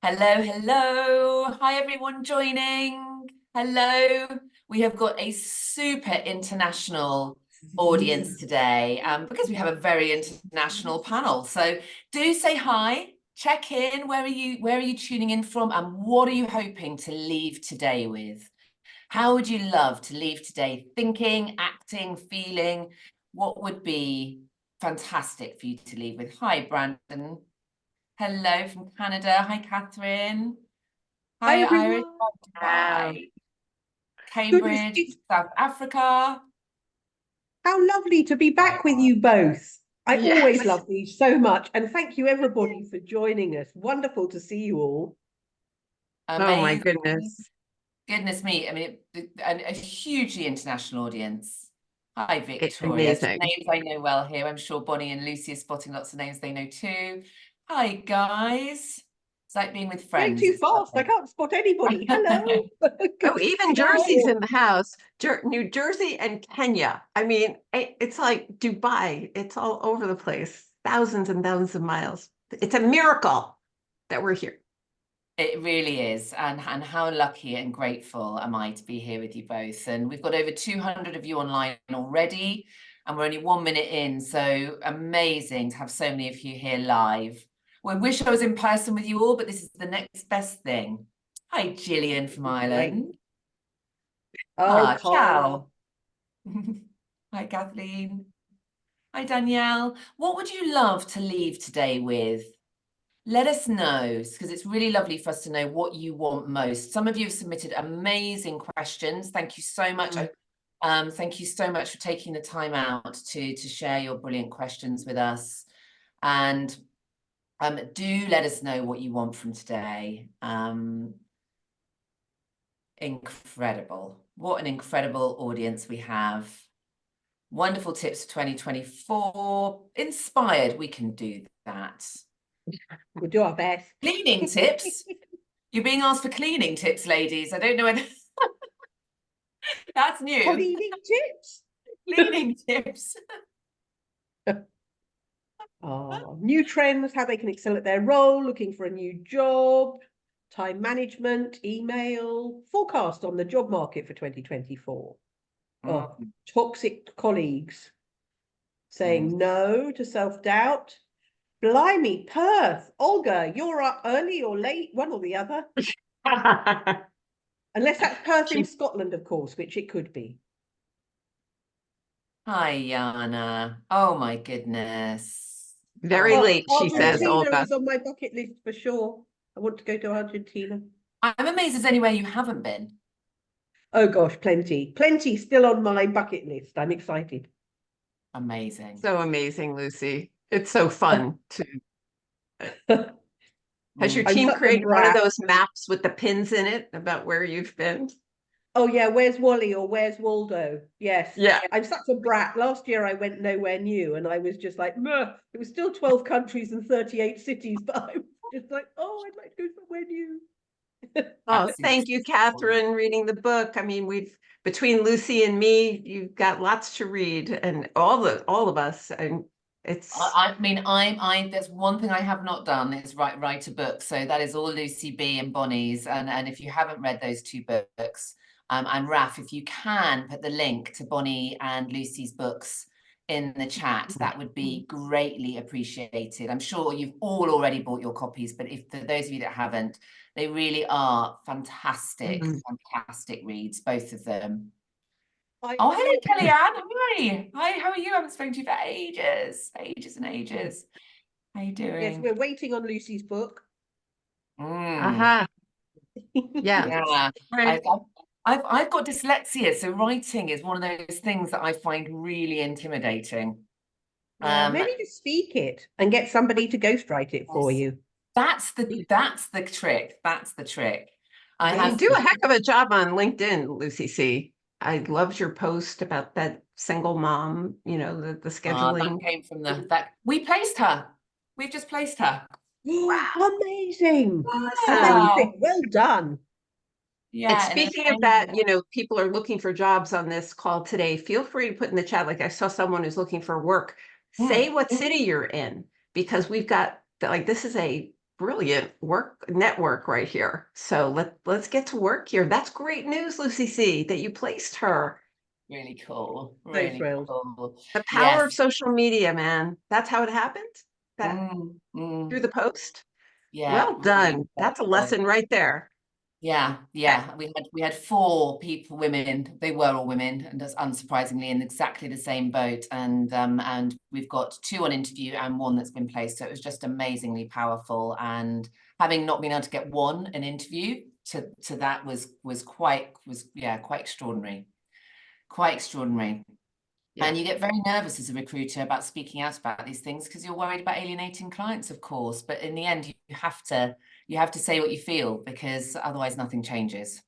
Hello, hello. Hi, everyone joining. Hello. We have got a super international audience today because we have a very international panel. So do say hi, check in. Where are you tuning in from? And what are you hoping to leave today with? How would you love to leave today thinking, acting, feeling? What would be fantastic for you to leave with? Hi, Brandon. Hello from Canada. Hi, Catherine. Hi, Hi, Iris. everyone. Hi. Goodness, Cambridge, it's South Africa. how lovely to be back with you both. I always Yes. love these so much. And thank you, everybody, for joining us. Wonderful to see you all. Oh my Amazing. goodness. Goodness me. I mean, a hugely international audience. Hi, It's Victoria. Some amazing. names I know well here. I'm sure Bonnie and Lucy are spotting lots of names they know too. Hi, guys. It's like being with Going friends. too It's fast. I lovely. can't spot anybody. Hello. Oh, even Jersey's in the house. New Jersey and Kenya. I mean, it's like Dubai. It's all over the place. Thousands and thousands of miles. It's a miracle that we're here. It really is. And how lucky and grateful am I to be here with you both. And we've got over 200 of you online already, and we're only 1 minute in. So amazing to have so many of you here live. Well, I wish I was in person with you all, but this is the next best thing. Hi, Gillian from Ireland. Oh, Ciao. Hi, Kathleen. Hi, Danielle. What would you love to leave today with? Let us know, because it's really lovely for us to know what you want most. Some of you have submitted amazing questions. Thank you so much. Thank you so much for taking the time out to share your brilliant questions with us. And do let us know what you want from today. Incredible. What an incredible audience we have. Wonderful tips for 2024. Inspired, we can do that. we'll do our best. Cleaning tips. You're being asked for cleaning tips, ladies. I don't know whether that's new. Cleaning tips. Cleaning tips. New trends, how they can excel at their role, looking for a new job, time management, email, forecast on the job market for 2024. Toxic colleagues saying no to self-doubt. Blimey, Perth, Olga, you're up early or late, one or the other. Unless that's Perth in Scotland, of course, which it could be. Hi, Yana. Oh my goodness. Very late, she says, Argentina Olga. is on my bucket list for sure. I want to go to Argentina. I'm amazed there's anywhere you haven't been. Oh gosh, plenty still on my bucket list. I'm excited. Amazing. So amazing, Lucy. It's so fun to. Has your team created one of those maps with the pins in it about where you've been? Oh yeah, where's Wally or where's Waldo? Yes. Yeah. I'm such a brat. Last year I went nowhere new and I was just like, meh. It was still 12 countries and 38 cities, but I was just like, oh, I'd like to go somewhere new. Oh, thank you, Catherine, reading the book. I mean, between Lucy and me, you've got lots to read, and all of us, and it's. I mean, there's one thing I have not done is write a book. So that is all Lucy B and Bonnie's. And if you haven't read those two books, and Raf, if you can put the link to Bonnie and Lucy's books in the chat, that would be greatly appreciated. I'm sure you've all already bought your copies, but if for those of you that haven't, they really are fantastic, fantastic reads, both of them. Oh, hello, Kellyanne. Hi. Hi, how are you? I haven't spoken to you for ages and ages. How you doing? Yes, we're waiting on Lucy's book. Yeah. Yeah. I've got dyslexia, so writing is one of those things that I find really intimidating. Maybe just speak it and get somebody to ghostwrite it for you. That's the trick. That's the trick. You do a heck of a job on LinkedIn, Lucy C. I loved your post about that single mom, you know, the scheduling. That came from that we placed her. We've just placed her. Wow. Amazing. Wow. Amazing. Well done. Yeah. And speaking of that, you know, people are looking for jobs on this call today. Feel free to put in the chat, like I saw someone who's looking for work. Say what city you're in, because we've got, like, this is a brilliant work network right here. So let's get to work here. That's great news, Lucy C, that you placed her. Really cool. So Really thrilled. cool. The power of Yes. social media, man. That's how it happened? That through Mm. the post? Yeah, Well really done. That's a incredible. lesson right there. Yeah, yeah. We had 4 people, women. They were all women, and that's unsurprisingly in exactly the same boat. And we've got 2 on interview and 1 that's been placed. So it was just amazingly powerful. And having not been able to get 1 an interview to that was quite extraordinary. Quite extraordinary. Yeah. And you get very nervous as a recruiter about speaking out about these things because you're worried about alienating clients, of course. But in the end, you have to say what you feel because otherwise nothing changes.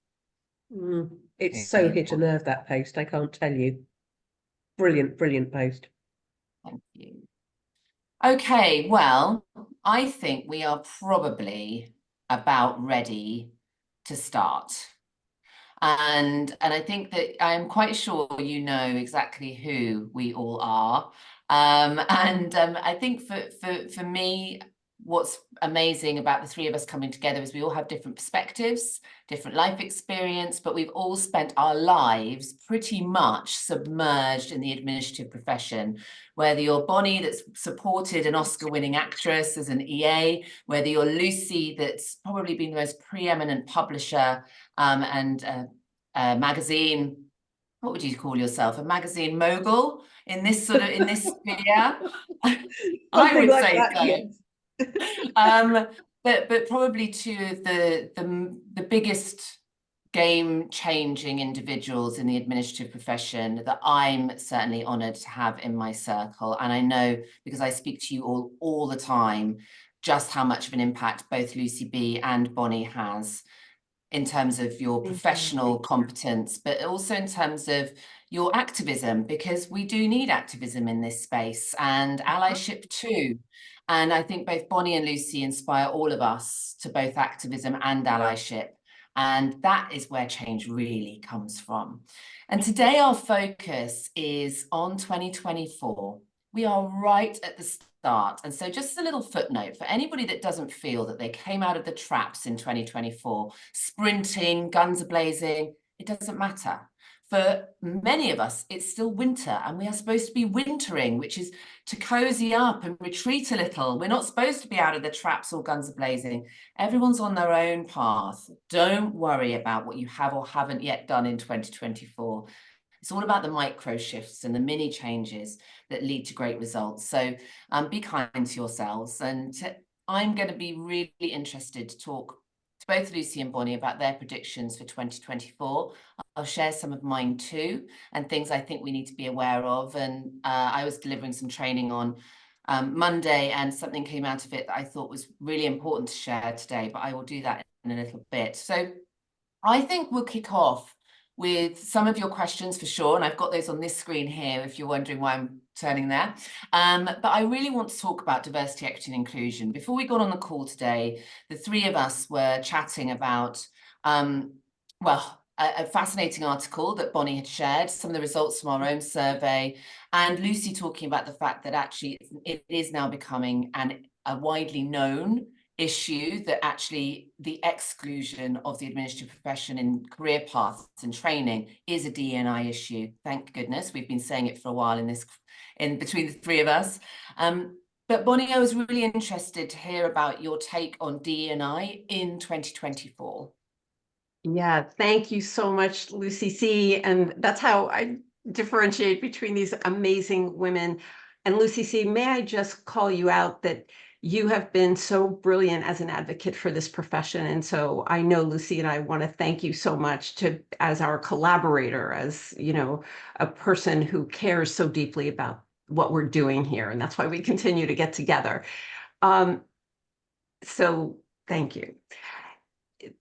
It's Really so hit a important. nerve, that post, I can't tell you. Brilliant, brilliant post. Thank you. Okay, well, I think we are probably about ready to start. And I think that I'm quite sure you know exactly who we all are. I think for me, what's amazing about the 3 of us coming together is we all have different perspectives, different life experience, but we've all spent our lives pretty much submerged in the administrative profession. Whether you're Bonnie, that's supported an Oscar-winning actress as an EA, whether you're Lucy, that's probably been the most preeminent publisher and magazine, what would you call yourself? A magazine mogul in this sphere? I Something would like say that, so. yes. But probably 2 of the biggest game-changing individuals in the administrative profession that I'm certainly honoured to have in my circle. And I know, because I speak to you all the time, just how much of an impact both Lucy B and Bonnie has in terms of your professional competence, but also in terms of your activism, because we do need activism in this space and allyship too. And I think both Bonnie and Lucy inspire all of us to both activism and allyship. And that is where change really comes from. And today our focus is on 2024. We are right at the start. And so just a little footnote for anybody that doesn't feel that they came out of the traps in 2024, sprinting, guns a-blazing, it doesn't matter. For many of us, it's still winter and we are supposed to be wintering, which is to cozy up and retreat a little. We're not supposed to be out of the traps or guns a-blazing. Everyone's on their own path. Don't worry about what you have or haven't yet done in 2024. It's all about the micro shifts and the mini changes that lead to great results. So be kind to yourselves. And I'm going to be really interested to talk to both Lucy and Bonnie about their predictions for 2024. I'll share some of mine too, and things I think we need to be aware of. And I was delivering some training on Monday, and something came out of it that I thought was really important to share today, but I will do that in a little bit. So I think we'll kick off with some of your questions for sure, and I've got those on this screen here if you're wondering why I'm turning there. But I really want to talk about diversity, equity and inclusion. Before we got on the call today, the 3 of us were chatting about, a fascinating article that Bonnie had shared, some of the results from our own survey, and Lucy talking about the fact that actually it is now becoming a widely known issue that actually the exclusion of the administrative profession in career paths and training is a D&I issue. Thank goodness. We've been saying it for a while in between the 3 of us. But Bonnie, I was really interested to hear about your take on D&I in 2024. Yeah, thank you so much, Lucy C. And that's how I differentiate between these amazing women. And Lucy C., may I just call you out that you have been so brilliant as an advocate for this profession. And so I know Lucy and I want to thank you so much as our collaborator, as, a person who cares so deeply about what we're doing here. And that's why we continue to get together. So thank you.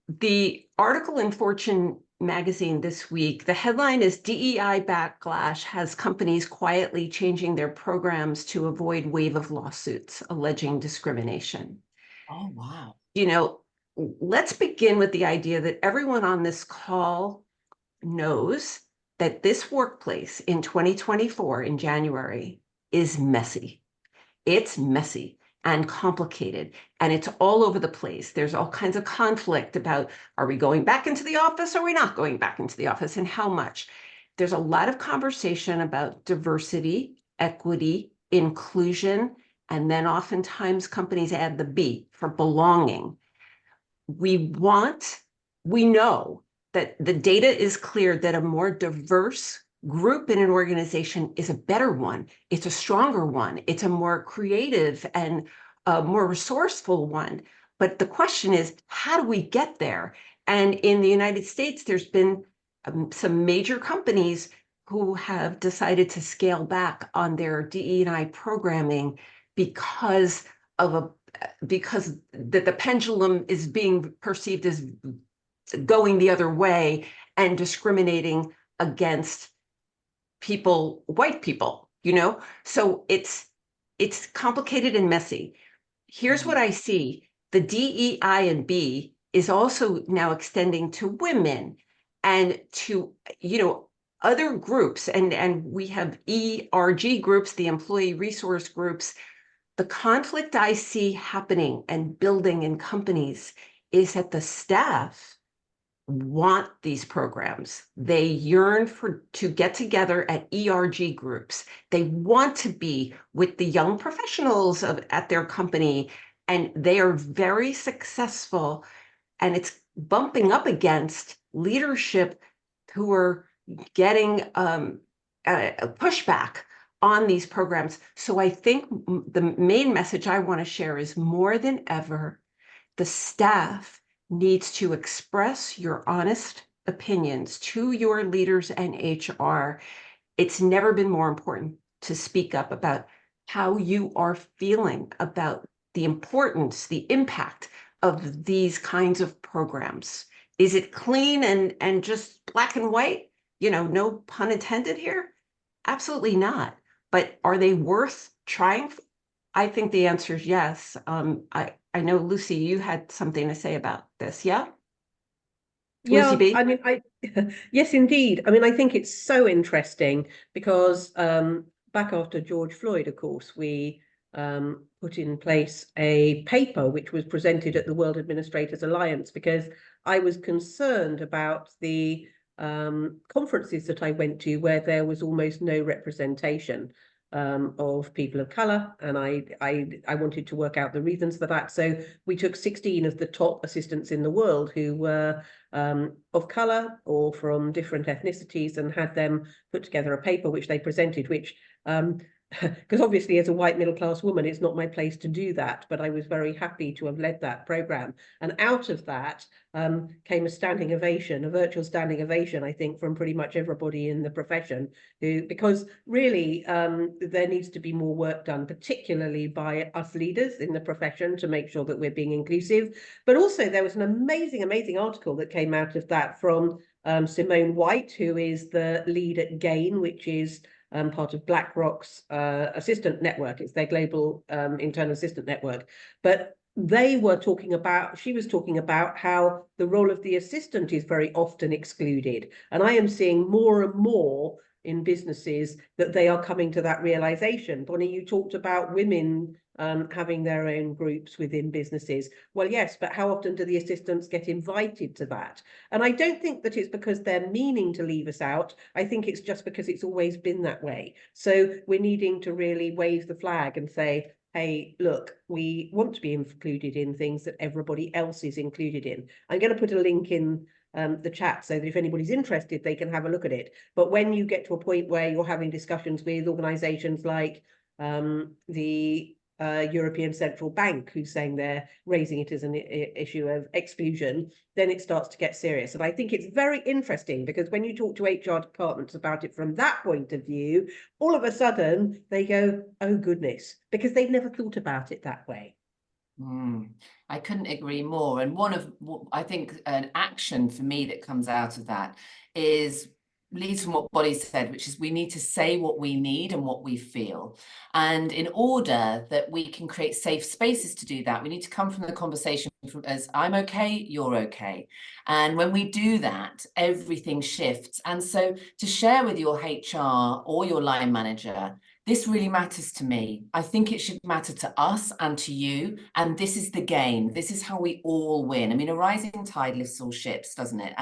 The article in Fortune magazine this week, the headline is DEI Backlash Has Companies Quietly Changing Their Programs to Avoid Wave of Lawsuits Alleging Discrimination. Oh, wow. Let's begin with the idea that everyone on this call knows that this workplace in 2024 in January is messy. It's messy. and complicated, and it's all over the place. There's all kinds of conflict about, are we going back into the office or are we not going back into the office, and how much? There's a lot of conversation about diversity, equity, inclusion, and then oftentimes companies add the B for belonging. We know that the data is clear that a more diverse group in an organization is a better one. It's a stronger one. It's a more creative and a more resourceful one. But the question is, how do we get there? And in the United States, there's been some major companies who have decided to scale back on their DE&I programming because the pendulum is being perceived as going the other way and discriminating against people, white people, so it's complicated and messy. Here's what I see. The DEI and B is also now extending to women and to, other groups, and we have ERG groups, the employee resource groups. The conflict I see happening and building in companies is that the staff want these programs. They yearn to get together at ERG groups. They want to be with the young professionals at their company, and they are very successful. And it's bumping up against leadership who are getting a pushback on these programs. So I think the main message I want to share is, more than ever, the staff needs to express your honest opinions to your leaders and HR. It's never been more important to speak up about how you are feeling about the importance, the impact of these kinds of programs. Is it clean and just black and white? No pun intended here? Absolutely not. But are they worth trying? I think the answer is yes. I know, Lucy, you had something to say about this, yeah? Yeah, Lucy B? I mean, yes, indeed. I mean, I think it's so interesting because back after George Floyd, of course, we put in place a paper which was presented at the World Administrators Alliance, because I was concerned about the conferences that I went to where there was almost no representation of people of color, and I wanted to work out the reasons for that. So we took 16 of the top assistants in the world who were of color or from different ethnicities, and had them put together a paper which they presented, which because obviously as a white middle-class woman, it's not my place to do that, but I was very happy to have led that program. And out of that came a standing ovation, a virtual standing ovation, I think, from pretty much everybody in the profession, because really there needs to be more work done, particularly by us leaders in the profession, to make sure that we're being inclusive. But also there was an amazing article that came out of that from Simone White, who is the lead at GAIN, which is part of BlackRock's assistant network. It's their global internal assistant network. But she was talking about how the role of the assistant is very often excluded. And I am seeing more and more in businesses that they are coming to that realization. Bonnie, you talked about women having their own groups within businesses. Well, yes, but how often do the assistants get invited to that? And I don't think that it's because they're meaning to leave us out. I think it's just because it's always been that way. So we're needing to really wave the flag and say, hey, look, we want to be included in things that everybody else is included in. I'm going to put a link in the chat so that if anybody's interested, they can have a look at it. But when you get to a point where you're having discussions with organizations like the European Central Bank, who's saying they're raising it as an issue of exclusion, then it starts to get serious. And I think it's very interesting, because when you talk to HR departments about it from that point of view, all of a sudden they go, oh goodness, because they've never thought about it that way. I couldn't agree more. And I think an action for me that comes out of that leads from what Bonnie said, which is we need to say what we need and what we feel. And in order that we can create safe spaces to do that, we need to come from the conversation as I'm okay, you're okay. And when we do that, everything shifts. And so to share with your HR or your line manager this really matters to me. I think it should matter to us and to you. And this is the game. This is how we all win. I mean, a rising tide lifts all ships, doesn't it?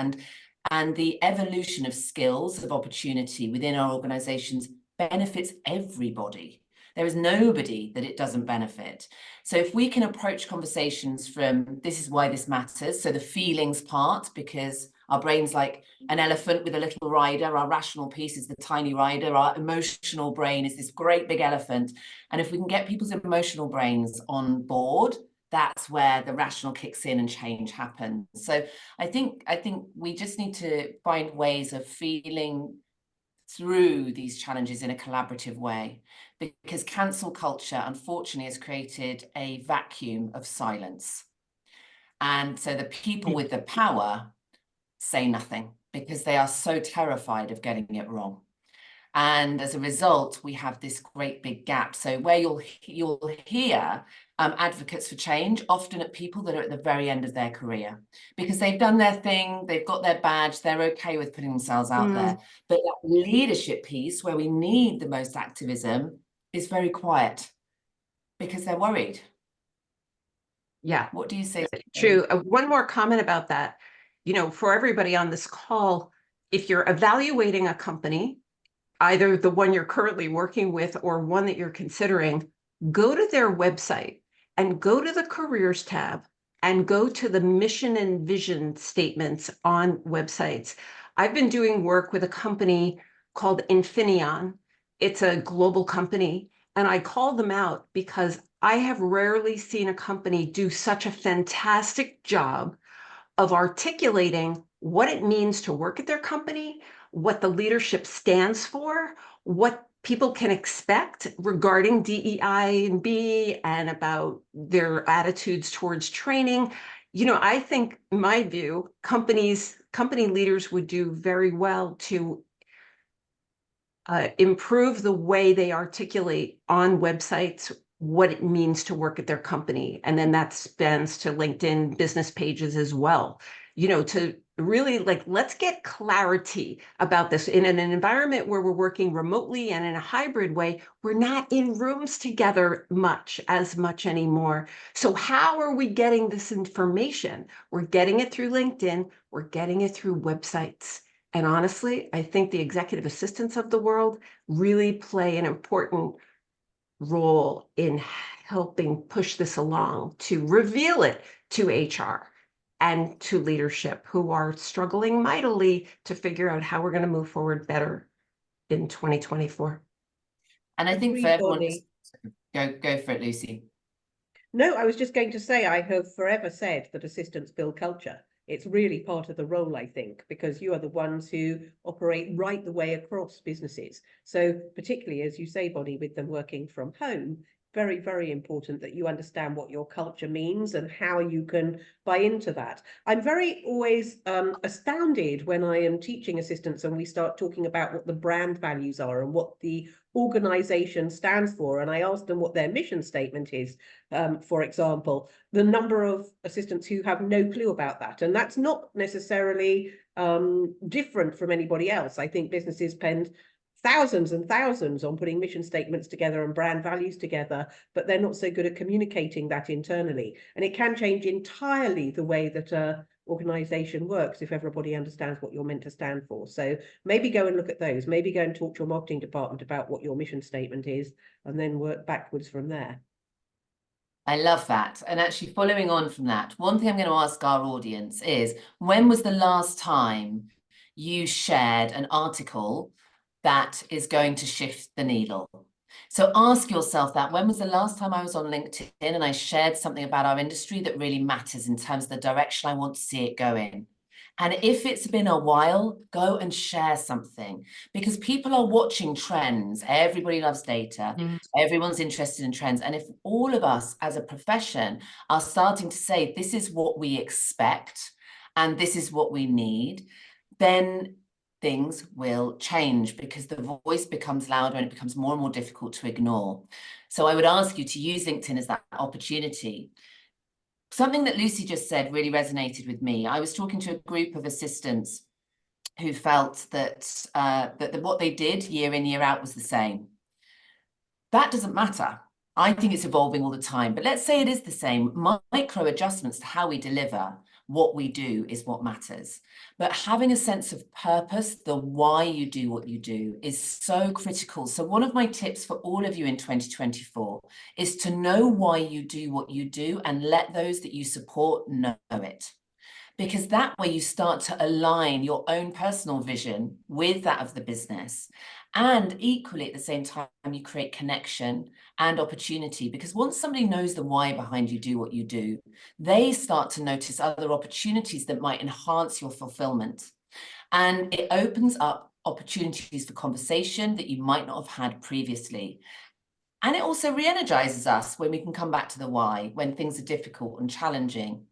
And the evolution of skills, of opportunity within our organizations benefits everybody. There is nobody that it doesn't benefit. So if we can approach conversations from, this is why this matters, so the feelings part, because our brain's like an elephant with a little rider, our rational piece is the tiny rider, our emotional brain is this great big elephant. And if we can get people's emotional brains on board, that's where the rational kicks in and change happens. So I think we just need to find ways of feeling through these challenges in a collaborative way, because cancel culture unfortunately has created a vacuum of silence. And so the people with the power say nothing because they are so terrified of getting it wrong. And as a result, we have this great big gap. So where you'll hear advocates for change, often at people that are at the very end of their career, because they've done their thing, they've got their badge, they're okay with putting themselves out there. But that leadership piece where we need the most activism is very quiet because they're worried. Yeah. What do you say? True. One more comment about that. You know, for everybody on this call, if you're evaluating a company, either the one you're currently working with or one that you're considering, go to their website and go to the careers tab and go to the mission and vision statements on websites. I've been doing work with a company called Infineon. It's a global company, and I call them out because I have rarely seen a company do such a fantastic job of articulating what it means to work at their company, what the leadership stands for, what people can expect regarding DEI and B, and about their attitudes towards training. You know, I think, in my view, company leaders would do very well to improve the way they articulate on websites what it means to work at their company. And then that spans to LinkedIn business pages as well, you know, to really let's get clarity about this. In an environment where we're working remotely and in a hybrid way, we're not in rooms together as much anymore. So how are we getting this information? We're getting it through LinkedIn, we're getting it through websites. And honestly, I think the executive assistants of the world really play an important role in helping push this along, to reveal it to HR and to leadership, who are struggling mightily to figure out how we're going to move forward better in 2024. And I think for everyone, go for it, Lucy. No, I was just going to say, I have forever said that assistants build culture. It's really part of the role, I think, because you are the ones who operate right the way across businesses. So particularly, as you say, Bonnie, with them working from home, very, very important that you understand what your culture means and how you can buy into that. I'm very always astounded when I am teaching assistants and we start talking about what the brand values are and what the organization stands for. And I ask them what their mission statement is, for example, the number of assistants who have no clue about that. And that's not necessarily different from anybody else. I think businesses spend thousands and thousands on putting mission statements together and brand values together, but they're not so good at communicating that internally. And it can change entirely the way that a organization works if everybody understands what you're meant to stand for. So maybe go and look at those, maybe go and talk to your marketing department about what your mission statement is, and then work backwards from there. I love that. And actually following on from that, one thing I'm going to ask our audience is, when was the last time you shared an article that is going to shift the needle? So ask yourself that. When was the last time I was on LinkedIn and I shared something about our industry that really matters in terms of the direction I want to see it going? And if it's been a while, go and share something, because people are watching trends. Everybody loves data. Everyone's interested in trends. And if all of us as a profession are starting to say, this is what we expect and this is what we need, then things will change, because the voice becomes louder and it becomes more and more difficult to ignore. So I would ask you to use LinkedIn as that opportunity. Something that Lucy just said really resonated with me. I was talking to a group of assistants who felt that, that what they did year in, year out was the same. That doesn't matter. I think it's evolving all the time, but let's say it is the same. Micro adjustments to how we deliver what we do is what matters. But having a sense of purpose, the why you do what you do, is so critical. So one of my tips for all of you in 2024 is to know why you do what you do and let those that you support know it. Because that way you start to align your own personal vision with that of the business. And equally at the same time, you create connection and opportunity, because once somebody knows the why behind you do what you do, they start to notice other opportunities that might enhance your fulfillment. And it opens up opportunities for conversation that you might not have had previously. And it also re-energizes us when we can come back to the why, when things are difficult and challenging.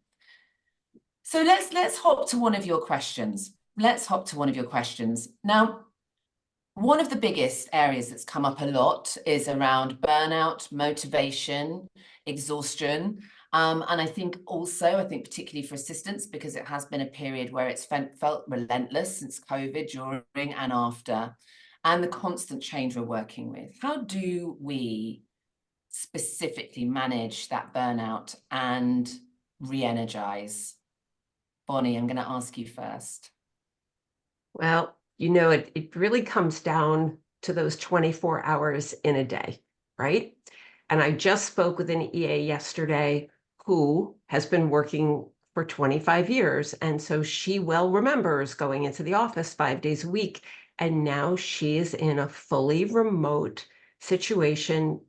So let's hop to one of your questions. Let's hop to one of your questions. Now, one of the biggest areas that's come up a lot is around burnout, motivation, exhaustion. And I think particularly for assistants, because it has been a period where it's felt relentless since COVID, during and after, and the constant change we're working with. How do we specifically manage that burnout and re-energize? Bonnie, I'm going to ask you first. Well, it really comes down to those 24 hours in a day, right? And I just spoke with an EA yesterday who has been working for 25 years. And so she well remembers going into the office 5 days a week. And now she is in a fully remote situation,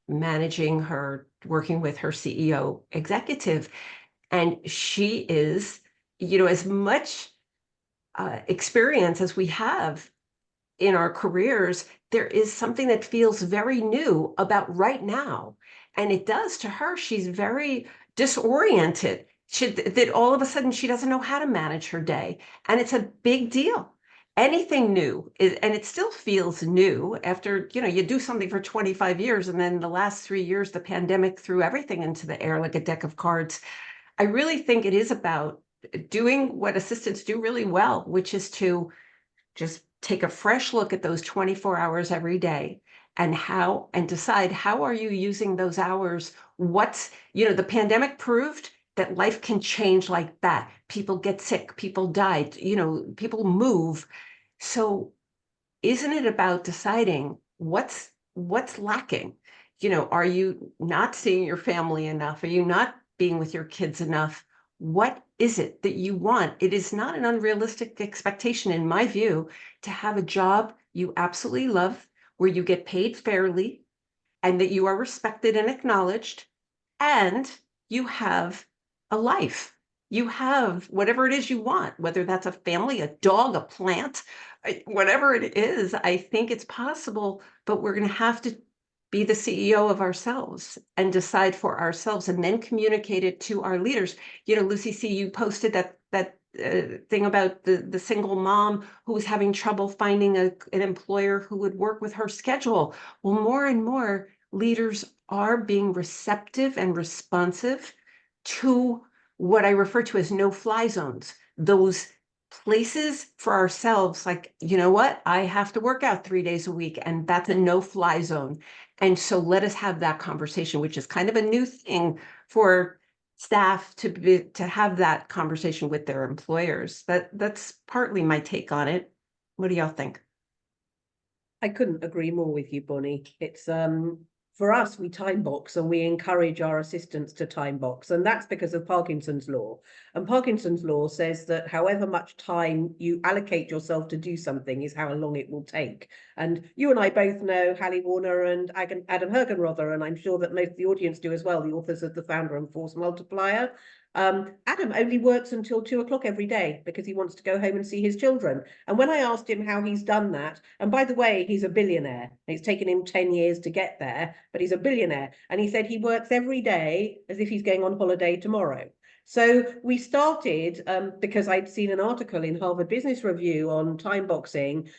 working with her CEO executive. And she is, as much experience as we have in our careers, there is something that feels very new about right now. And it does to her. She's very disoriented. That all of a sudden she doesn't know how to manage her day. And it's a big deal. Anything new and it still feels new after, you do something for 25 years. And then the last 3 years, the pandemic threw everything into the air like a deck of cards. I really think it is about doing what assistants do really well, which is to just take a fresh look at those 24 hours every day and decide how are you using those hours? The pandemic proved that life can change like that. People get sick, people die, people move. So isn't it about deciding what's lacking? Are you not seeing your family enough? Are you not being with your kids enough? What is it that you want? It is not an unrealistic expectation, in my view, to have a job you absolutely love, where you get paid fairly, and that you are respected and acknowledged, and you have a life. You have whatever it is you want, whether that's a family, a dog, a plant, whatever it is. I think it's possible, but we're going to have to be the CEO of ourselves and decide for ourselves, and then communicate it to our leaders. Lucy C., you posted that thing about the single mom who was having trouble finding an employer who would work with her schedule. Well, more and more leaders are being receptive and responsive to what I refer to as no-fly zones, those places for ourselves, like, what, I have to work out 3 days a week, and that's a no-fly zone. And so let us have that conversation, which is kind of a new thing for staff to have that conversation with their employers. That's partly my take on it. What do y'all think? I couldn't agree more with you, Bonnie. It's for us, we time box, and we encourage our assistants to time box. And that's because of Parkinson's law. And Parkinson's law says that however much time you allocate yourself to do something is how long it will take. And you and I both know Hallie Warner and Adam Hergenrother, and I'm sure that most of the audience do as well, the authors of The Founder and Force Multiplier. Adam only works until 2 o'clock every day because he wants to go home and see his children. And when I asked him how he's done that, and by the way, he's a billionaire. It's taken him 10 years to get there, but he's a billionaire. And he said he works every day as if he's going on holiday tomorrow. So we started, because I'd seen an article in Harvard Business Review on time boxing,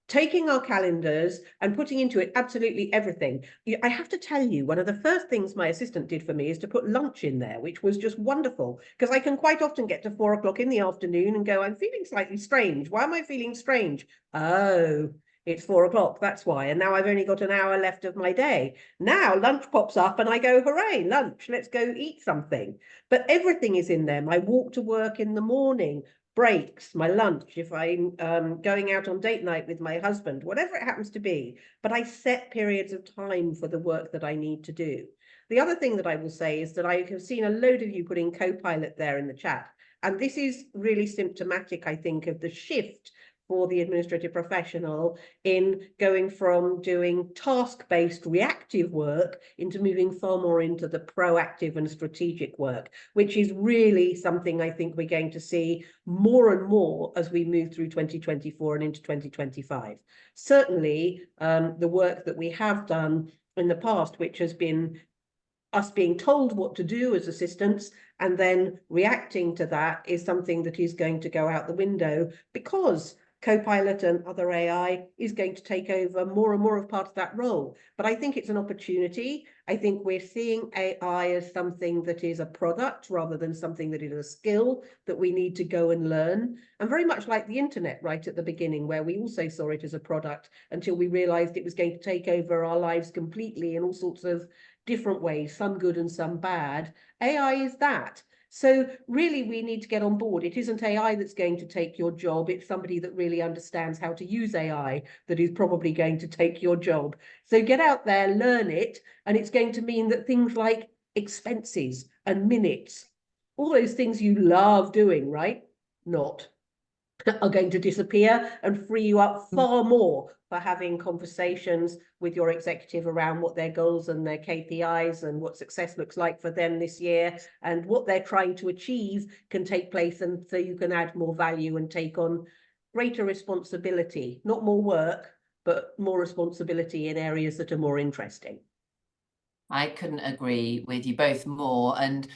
taking our calendars and putting into it absolutely everything. I have to tell you, one of the first things my assistant did for me is to put lunch in there, which was just wonderful, because I can quite often get to 4 o'clock in the afternoon and go, I'm feeling slightly strange. Why am I feeling strange? Oh, It's 4 o'clock, that's why. And now I've only got an hour left of my day. Now lunch pops up and I go, hooray, lunch, let's go eat something. But everything is in there. My walk to work in the morning, breaks, my lunch, if I'm going out on date night with my husband, whatever it happens to be. But I set periods of time for the work that I need to do. The other thing that I will say is that I have seen a load of you putting Copilot there in the chat. And this is really symptomatic, I think, of the shift for the administrative professional in going from doing task-based reactive work into moving far more into the proactive and strategic work, which is really something I think we're going to see more and more as we move through 2024 and into 2025. Certainly, the work that we have done in the past, which has been us being told what to do as assistants and then reacting to that, is something that is going to go out the window, because Copilot and other AI is going to take over more and more of part of that role. But I think it's an opportunity. I think we're seeing AI as something that is a product rather than something that is a skill that we need to go and learn. And very much like the internet right at the beginning, where we also saw it as a product until we realized it was going to take over our lives completely in all sorts of different ways, some good and some bad. AI is that. So really, we need to get on board. It isn't AI that's going to take your job. It's somebody that really understands how to use AI that is probably going to take your job. So get out there, learn it, and it's going to mean that things like expenses and minutes, all those things you love doing, right? Not. Are going to disappear and free you up far more for having conversations with your executive around what their goals and their KPIs and what success looks like for them this year, and what they're trying to achieve can take place, and so you can add more value and take on greater responsibility, not more work, but more responsibility in areas that are more interesting. I couldn't agree with you both more. And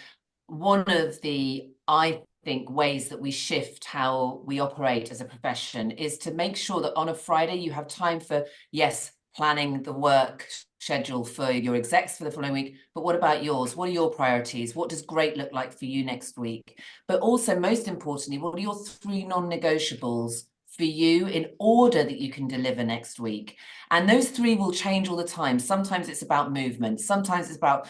one of the, I think, ways that we shift how we operate as a profession is to make sure that on a Friday you have time for, yes, planning the work schedule for your execs for the following week, but what about yours? What are your priorities? What does great look like for you next week? But also, most importantly, what are your 3 non-negotiables for you in order that you can deliver next week? And those 3 will change all the time. Sometimes it's about movement. Sometimes it's about,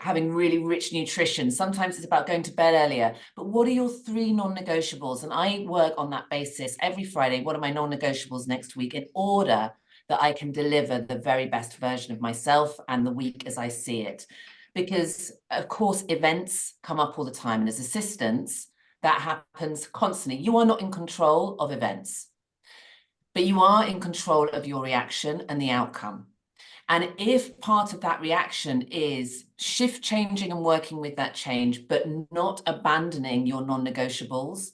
having really rich nutrition. Sometimes it's about going to bed earlier. But what are your 3 non-negotiables? And I work on that basis every Friday. What are my non-negotiables next week in order that I can deliver the very best version of myself and the week as I see it? Because, of course, events come up all the time. And as assistants, that happens constantly. You are not in control of events, but you are in control of your reaction and the outcome. And if part of that reaction is shift changing and working with that change, but not abandoning your non-negotiables,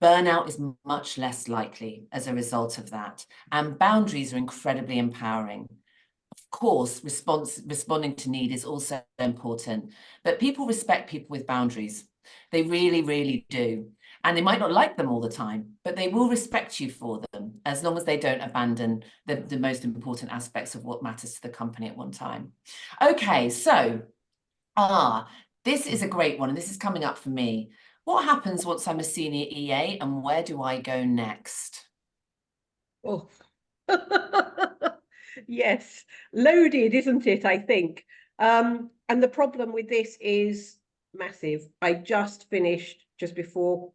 burnout is much less likely as a result of that. And boundaries are incredibly empowering. Of course, responding to need is also important, but people respect people with boundaries. They really, really do. And they might not like them all the time, but they will respect you for them as long as they don't abandon the most important aspects of what matters to the company at one time. Okay, so, this is a great one, and this is coming up for me. What happens once I'm a senior EA, and where do I go next? Oh, yes, loaded, isn't it, I think. And the problem with this is massive. I just finished, just before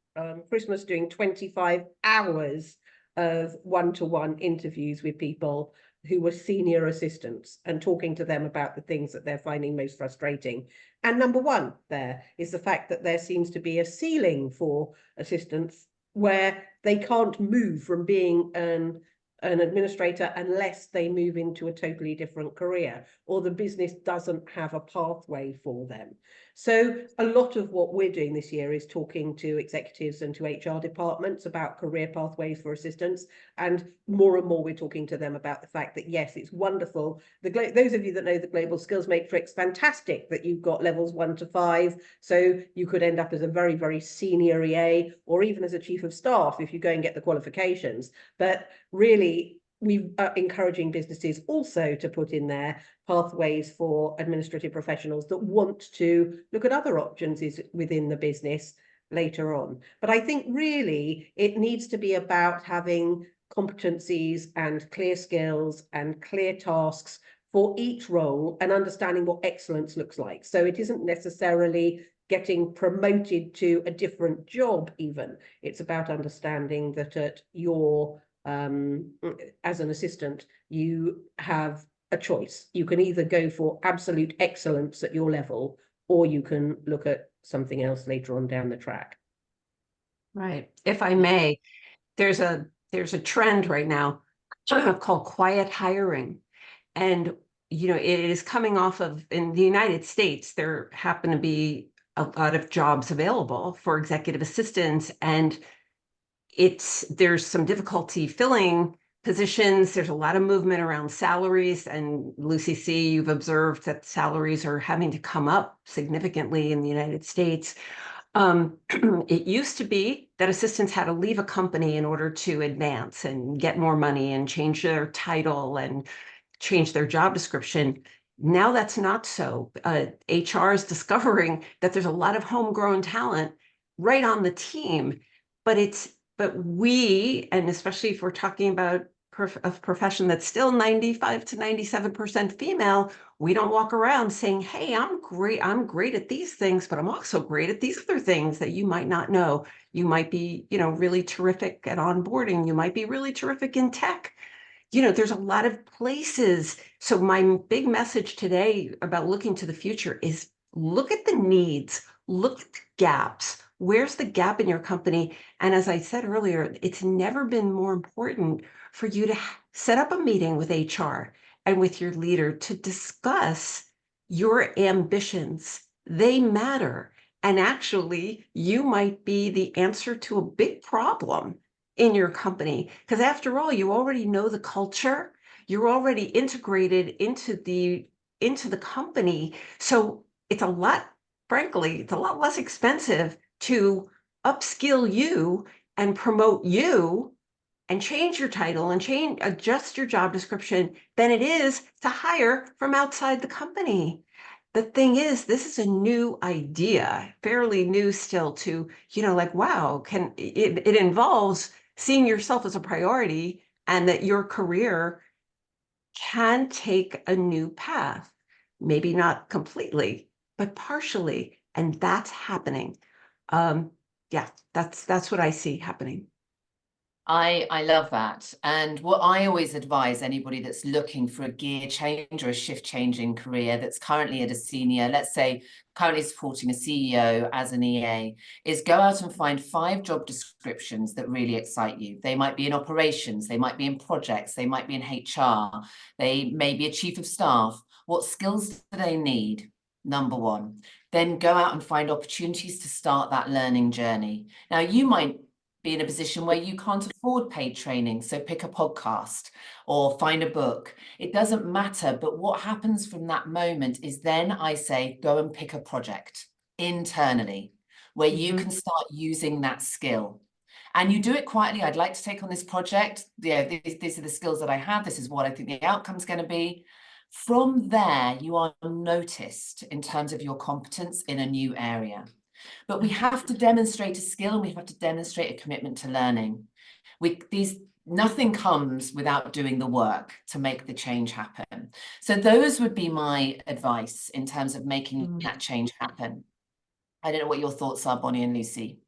Christmas, doing 25 hours of one-to-one interviews with people who were senior assistants and talking to them about the things that they're finding most frustrating. And number one there is the fact that there seems to be a ceiling for assistants where they can't move from being an administrator unless they move into a totally different career, or the business doesn't have a pathway for them. So a lot of what we're doing this year is talking to executives and to HR departments about career pathways for assistants, and more we're talking to them about the fact that, yes, it's wonderful. Those of you that know the Global Skills Matrix, fantastic that you've got levels 1 to 5, so you could end up as a very, very senior EA, or even as a chief of staff if you go and get the qualifications. But really, we are encouraging businesses also to put in their pathways for administrative professionals that want to look at other options within the business later on. But I think really it needs to be about having competencies and clear skills and clear tasks for each role, and understanding what excellence looks like. So it isn't necessarily getting promoted to a different job even. It's about understanding that at your, as an assistant, you have a choice. You can either go for absolute excellence at your level, or you can look at something else later on down the track. Right. If I may, there's a trend right now called quiet hiring. And, you know, it is coming off of, in the United States, there happen to be a lot of jobs available for executive assistants, and there's some difficulty filling positions. There's a lot of movement around salaries, and Lucy C., you've observed that salaries are having to come up significantly in the United States. It used to be that assistants had to leave a company in order to advance and get more money and change their title and change their job description. Now that's not so. HR is discovering that there's a lot of homegrown talent right on the team, but we, and especially if we're talking about a profession that's still 95 to 97% female, we don't walk around saying, hey, I'm great at these things, but I'm also great at these other things that you might not know. You might be, you know, really terrific at onboarding. You might be really terrific in tech. You know, there's a lot of places. So my big message today about looking to the future is look at the needs, look at the gaps. Where's the gap in your company? And as I said earlier, it's never been more important for you to set up a meeting with HR and with your leader to discuss your ambitions. They matter. And actually, you might be the answer to a big problem in your company, because after all, you already know the culture, you're already integrated into the company. So it's a lot, frankly, it's a lot less expensive to upskill you and promote you and change your title and adjust your job description than it is to hire from outside the company. The thing is, this is a new idea, fairly new still to, you know, like, wow, it involves seeing yourself as a priority, and that your career can take a new path, maybe not completely, but partially. And that's happening. Yeah, that's what I see happening. I love that. And what I always advise anybody that's looking for a gear change or a shift change in career, that's currently at a senior, let's say currently supporting a CEO as an EA, is go out and find 5 job descriptions that really excite you. They might be in operations, they might be in projects, they might be in HR, they may be a chief of staff. What skills do they need? Number 1. Then go out and find opportunities to start that learning journey. Now, you might be in a position where you can't afford paid training, so pick a podcast or find a book. It doesn't matter, but what happens from that moment is then I say, go and pick a project internally where you can start using that skill. And you do it quietly. I'd like to take on this project. Yeah, these are the skills that I have. This is what I think the outcome's going to be. From there, you are noticed in terms of your competence in a new area. But we have to demonstrate a skill, and we have to demonstrate a commitment to learning. Nothing comes without doing the work to make the change happen. So those would be my advice in terms of making that change happen. I don't know what your thoughts are, Bonnie and Lucy.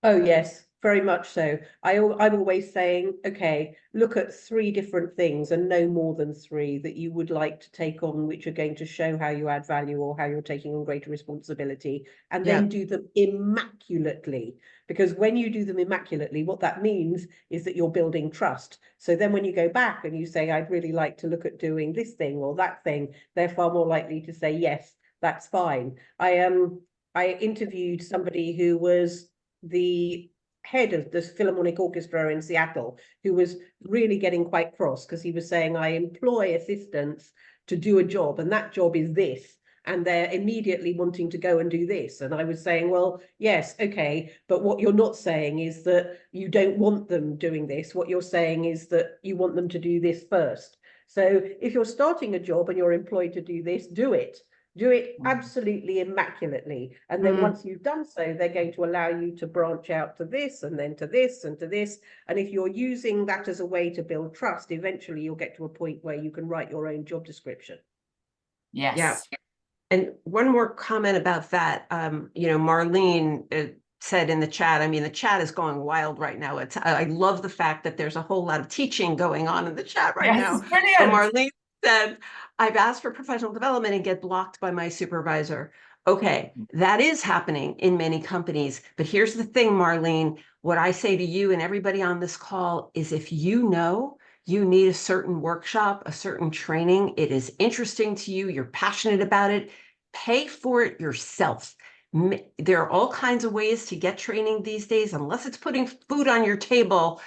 Oh, yes, very much so. I'm always saying, okay, look at 3 different things and no more than 3 that you would like to take on, which are going to show how you add value or how you're taking on greater responsibility, and then do them immaculately. Because when you do them immaculately, what that means is that you're building trust. So then when you go back and you say, I'd really like to look at doing this thing or that thing, they're far more likely to say, yes, that's fine. I interviewed somebody who was the head of the Philharmonic Orchestra in Seattle, who was really getting quite cross because he was saying, I employ assistants to do a job, and that job is this, and they're immediately wanting to go and do this. And I was saying, well, yes, okay, but what you're not saying is that you don't want them doing this. What you're saying is that you want them to do this first. So if you're starting a job and you're employed to do this, do it. Do it absolutely immaculately. And then once you've done so, they're going to allow you to branch out to this and then to this and to this. And if you're using that as a way to build trust, eventually you'll get to a point where you can write your own job description. Yes. Yeah. And one more comment about that. Marlene said in the chat, I mean, the chat is going wild right now. I love the fact that there's a whole lot of teaching going on in the chat right now. Brilliant. But Marlene said, I've asked for professional development and get blocked by my supervisor. Okay, that is happening in many companies. But here's the thing, Marlene, what I say to you and everybody on this call is if you know you need a certain workshop, a certain training, it is interesting to you, you're passionate about it, pay for it yourself. There are all kinds of ways to get training these days, unless it's putting food on your table,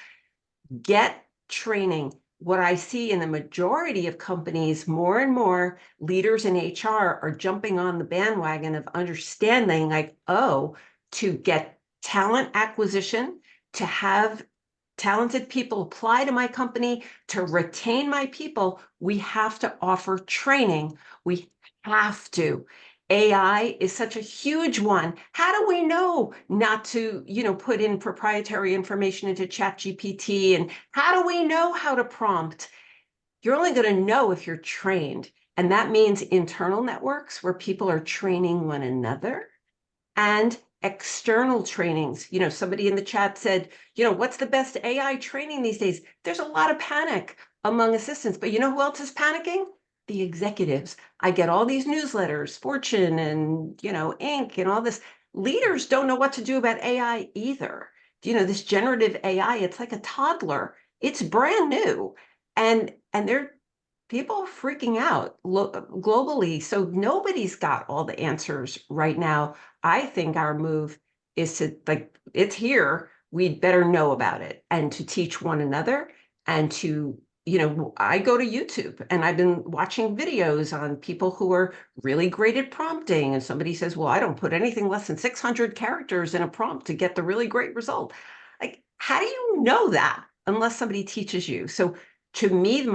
get training. What I see in the majority of companies, more and more leaders in HR are jumping on the bandwagon of understanding like, oh, to get talent acquisition, to have talented people apply to my company, to retain my people, we have to offer training. We have to. AI is such a huge one. How do we know not to, put in proprietary information into ChatGPT? And how do we know how to prompt? You're only going to know if you're trained. And that means internal networks where people are training one another and external trainings. Somebody in the chat said, what's the best AI training these days? There's a lot of panic among assistants, but you know who else is panicking? The executives. I get all these newsletters, Fortune and, Inc. and all this. Leaders don't know what to do about AI either. This generative AI, it's like a toddler. It's brand new. And they're people freaking out globally. So nobody's got all the answers right now. I think our move is to it's here. We'd better know about it and to teach one another and to, I go to YouTube and I've been watching videos on people who are really great at prompting. And somebody says, well, I don't put anything less than 600 characters in a prompt to get the really great result. Like, how do you know that unless somebody teaches you? So to me,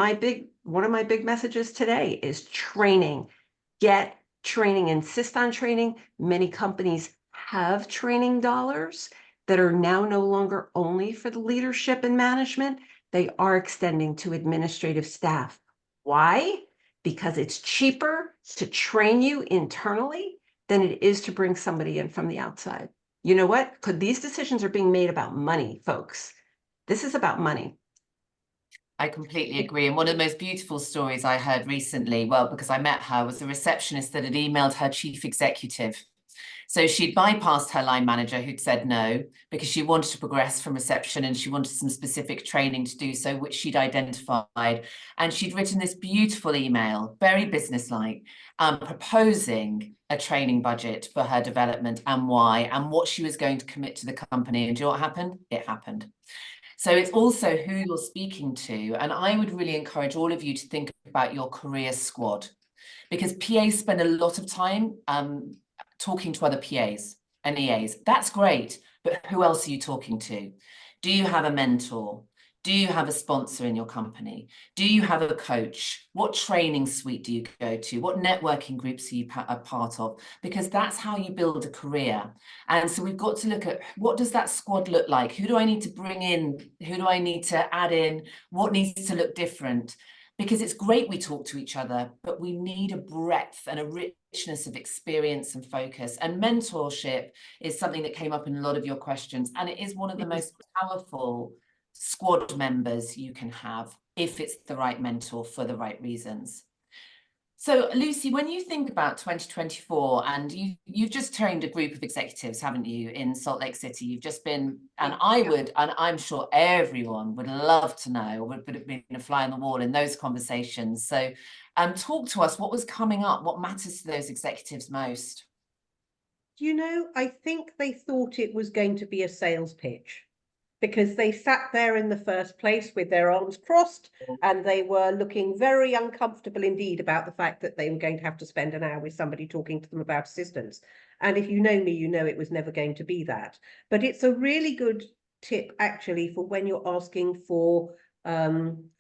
one of my big messages today is training. Get training, insist on training. Many companies have training dollars that are now no longer only for the leadership and management. They are extending to administrative staff. Why? Because it's cheaper to train you internally than it is to bring somebody in from the outside. You know what? Because these decisions are being made about money, folks. This is about money. I completely agree. And one of the most beautiful stories I heard recently, well, because I met her, was a receptionist that had emailed her chief executive. So she'd bypassed her line manager who'd said no, because she wanted to progress from reception and she wanted some specific training to do so, which she'd identified. And she'd written this beautiful email, very businesslike, proposing a training budget for her development and why, and what she was going to commit to the company. And do you know what happened? It happened. So it's also who you're speaking to. And I would really encourage all of you to think about your career squad, because PAs spend a lot of time talking to other PAs and EAs. That's great, but who else are you talking to? Do you have a mentor? Do you have a sponsor in your company? Do you have a coach? What training suite do you go to? What networking groups are you a part of? Because that's how you build a career. And so we've got to look at, what does that squad look like? Who do I need to bring in? Who do I need to add in? What needs to look different? Because it's great we talk to each other, but we need a breadth and a richness of experience and focus. And mentorship is something that came up in a lot of your questions. And it is one of the most powerful squad members you can have if it's the right mentor for the right reasons. So Lucy, when you think about 2024, and you've just trained a group of executives, haven't you, in Salt Lake City? You've just been, and I'm sure everyone would love to know, or would have been a fly on the wall in those conversations. So talk to us, what was coming up? What matters to those executives most? I think they thought it was going to be a sales pitch, because they sat there in the first place with their arms crossed and they were looking very uncomfortable indeed about the fact that they were going to have to spend an hour with somebody talking to them about assistance. And if you know me, you know it was never going to be that. But it's a really good tip actually for when you're asking for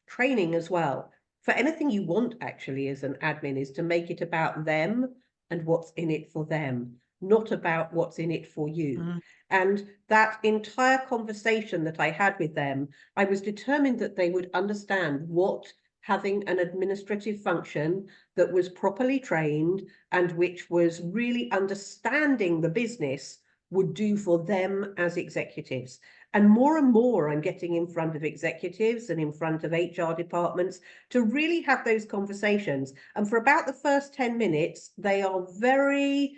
training as well. For anything you want actually as an admin is to make it about them and what's in it for them, not about what's in it for you. And that entire conversation that I had with them, I was determined that they would understand what having an administrative function that was properly trained and which was really understanding the business would do for them as executives. And more, I'm getting in front of executives and in front of HR departments to really have those conversations. And for about the first 10 minutes, they are very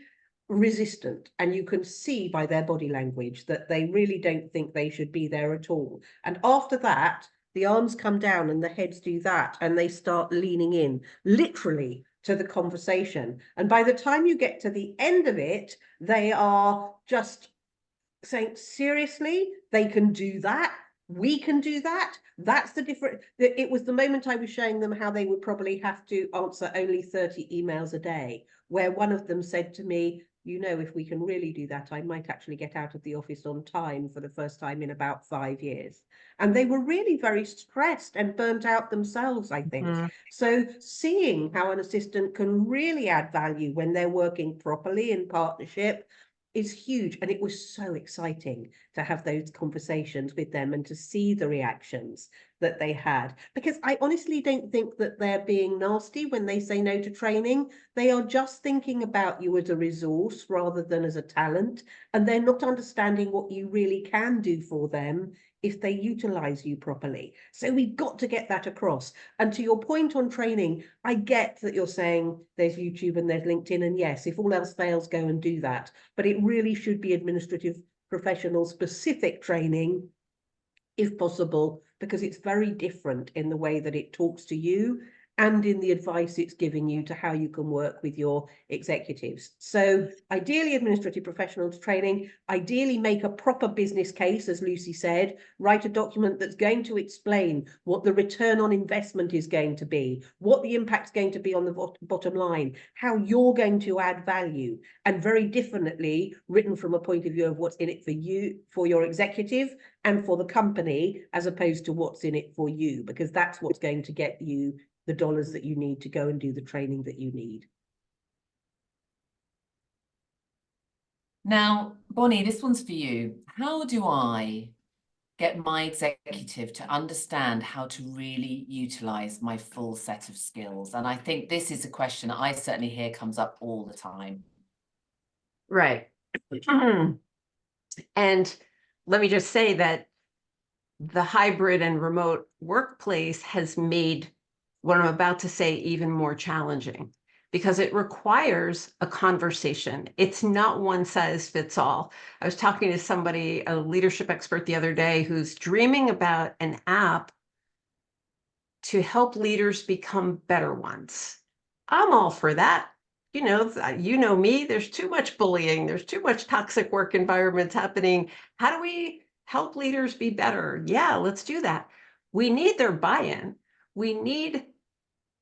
resistant. And you can see by their body language that they really don't think they should be there at all. And after that, the arms come down and the heads do that, and they start leaning in, literally, to the conversation. And by the time you get to the end of it, they are just saying, seriously, they can do that. We can do that. That's the difference. It was the moment I was showing them how they would probably have to answer only 30 emails a day, where one of them said to me, you know, if we can really do that, I might actually get out of the office on time for the first time in about 5 years. And they were really very stressed and burnt out themselves, I think. So seeing how an assistant can really add value when they're working properly in partnership is huge. And it was so exciting to have those conversations with them and to see the reactions that they had, because I honestly don't think that they're being nasty when they say no to training. They are just thinking about you as a resource rather than as a talent, and they're not understanding what you really can do for them if they utilize you properly. So we've got to get that across. And to your point on training, I get that you're saying there's YouTube and there's LinkedIn, and yes, if all else fails, go and do that. But it really should be administrative professional specific training, if possible, because it's very different in the way that it talks to you and in the advice it's giving you to how you can work with your executives. So ideally, administrative professionals training, ideally make a proper business case, as Lucy said, write a document that's going to explain what the return on investment is going to be, what the impact's going to be on the bottom line, how you're going to add value, and very differently written from a point of view of what's in it for you, for your executive, and for the company, as opposed to what's in it for you, because that's what's going to get you the dollars that you need to go and do the training that you need. Now, Bonnie, this one's for you. How do I get my executive to understand how to really utilize my full set of skills? And I think this is a question I certainly hear comes up all the time. Right. And let me just say that the hybrid and remote workplace has made what I'm about to say even more challenging, because it requires a conversation. It's not one size fits all. I was talking to somebody, a leadership expert the other day, who's dreaming about an app to help leaders become better ones. I'm all for that. You know me, there's too much bullying. There's too much toxic work environments happening. How do we help leaders be better? Yeah, let's do that. We need their buy-in. We need,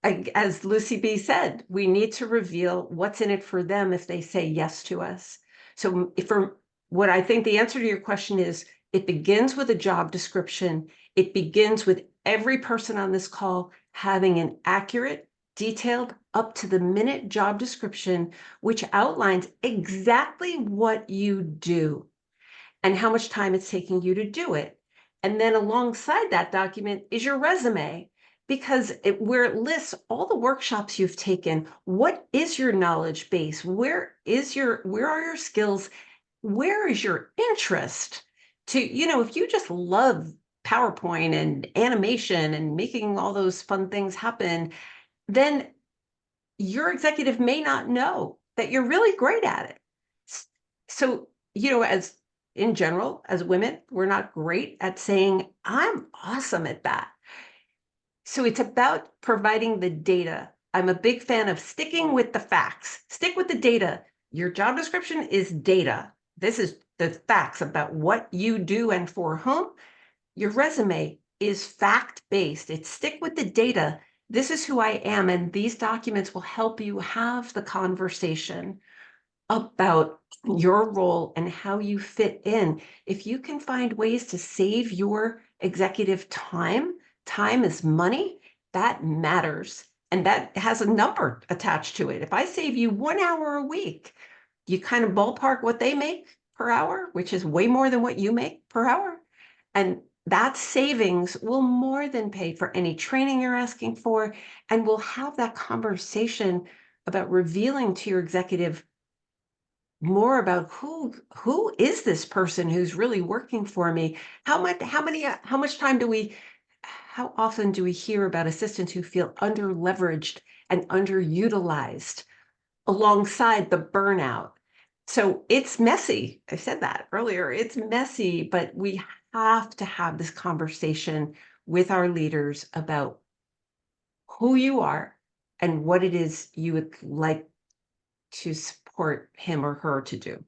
as Lucy B said, we need to reveal what's in it for them if they say yes to us. So for what I think the answer to your question is, it begins with a job description. It begins with every person on this call having an accurate, detailed, up to the minute job description, which outlines exactly what you do and how much time it's taking you to do it. And then alongside that document is your resume, because where it lists all the workshops you've taken. What is your knowledge base? Where are your skills? Where is your interest? If you just love PowerPoint and animation and making all those fun things happen, then your executive may not know that you're really great at it. So, as in general, as women, we're not great at saying, I'm awesome at that. So it's about providing the data. I'm a big fan of sticking with the facts. Stick with the data. Your job description is data. This is the facts about what you do and for whom. Your resume is fact-based. It's stick with the data. This is who I am, and these documents will help you have the conversation about your role and how you fit in. If you can find ways to save your executive time is money, that matters. And that has a number attached to it. If I save you 1 hour a week, you kind of ballpark what they make per hour, which is way more than what you make per hour. And that savings will more than pay for any training you're asking for. And we'll have that conversation about revealing to your executive more about who is this person who's really working for me? How often do we hear about assistants who feel under leveraged and underutilized alongside the burnout? So it's messy. I said that earlier. It's messy, but we have to have this conversation with our leaders about who you are and what it is you would like to support him or her to do.